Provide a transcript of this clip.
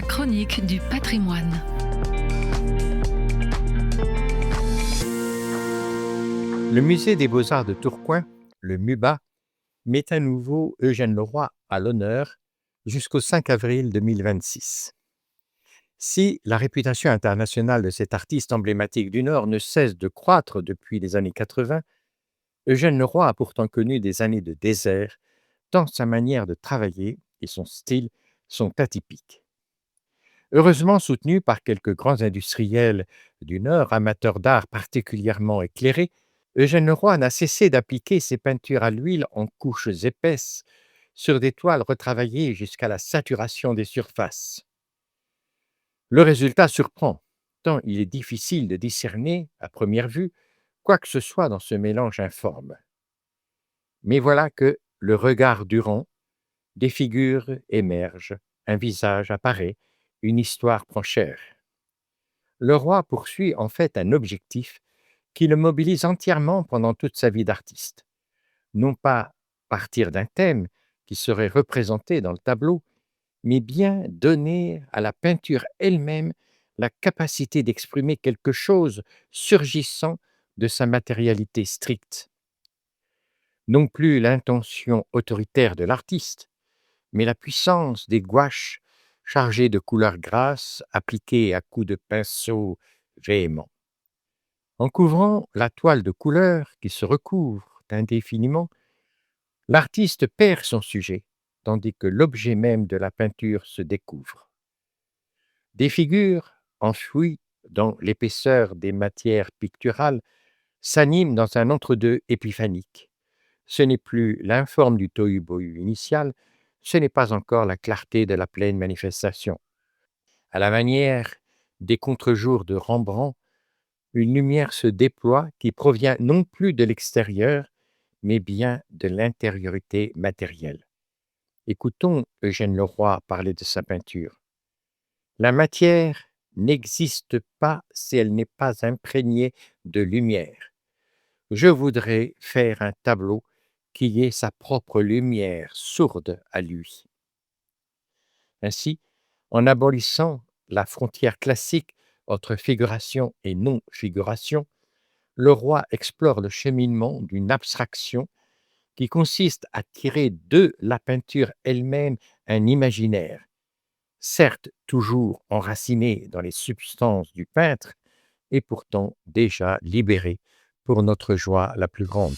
chronique du patrimoine. Le Musée des beaux-arts de Tourcoing, le MUBA, met à nouveau Eugène Leroy à l'honneur jusqu'au 5 avril 2026. Si la réputation internationale de cet artiste emblématique du Nord ne cesse de croître depuis les années 80, Eugène Leroy a pourtant connu des années de désert, tant sa manière de travailler et son style sont atypiques. Heureusement soutenu par quelques grands industriels du Nord, amateurs d'art particulièrement éclairés, Eugène Leroy n'a cessé d'appliquer ses peintures à l'huile en couches épaisses sur des toiles retravaillées jusqu'à la saturation des surfaces. Le résultat surprend, tant il est difficile de discerner, à première vue, quoi que ce soit dans ce mélange informe. Mais voilà que, le regard durant, des figures émergent, un visage apparaît, une histoire prend chair. Leroy poursuit en fait un objectif qui le mobilise entièrement pendant toute sa vie d'artiste. Non pas partir d'un thème qui serait représenté dans le tableau, mais bien donner à la peinture elle-même la capacité d'exprimer quelque chose surgissant de sa matérialité stricte. Non plus l'intention autoritaire de l'artiste, mais la puissance des gouaches chargées de couleurs grasses appliquées à coups de pinceau véhéments. En couvrant la toile de couleur qui se recouvre indéfiniment, l'artiste perd son sujet, tandis que l'objet même de la peinture se découvre. Des figures, enfouies dans l'épaisseur des matières picturales, s'animent dans un entre-deux épiphanique. Ce n'est plus l'informe du tohu-bohu initial, ce n'est pas encore la clarté de la pleine manifestation. À la manière des contre-jours de Rembrandt, une lumière se déploie qui provient non plus de l'extérieur, mais bien de l'intériorité matérielle. Écoutons Eugène Leroy parler de sa peinture. La matière n'existe pas si elle n'est pas imprégnée de lumière. Je voudrais faire un tableau qui ait sa propre lumière sourde à lui. Ainsi, en abolissant la frontière classique entre figuration et non-figuration, Leroy explore le cheminement d'une abstraction qui consiste à tirer de la peinture elle-même un imaginaire, certes toujours enraciné dans les substances du peintre, et pourtant déjà libéré pour notre joie la plus grande.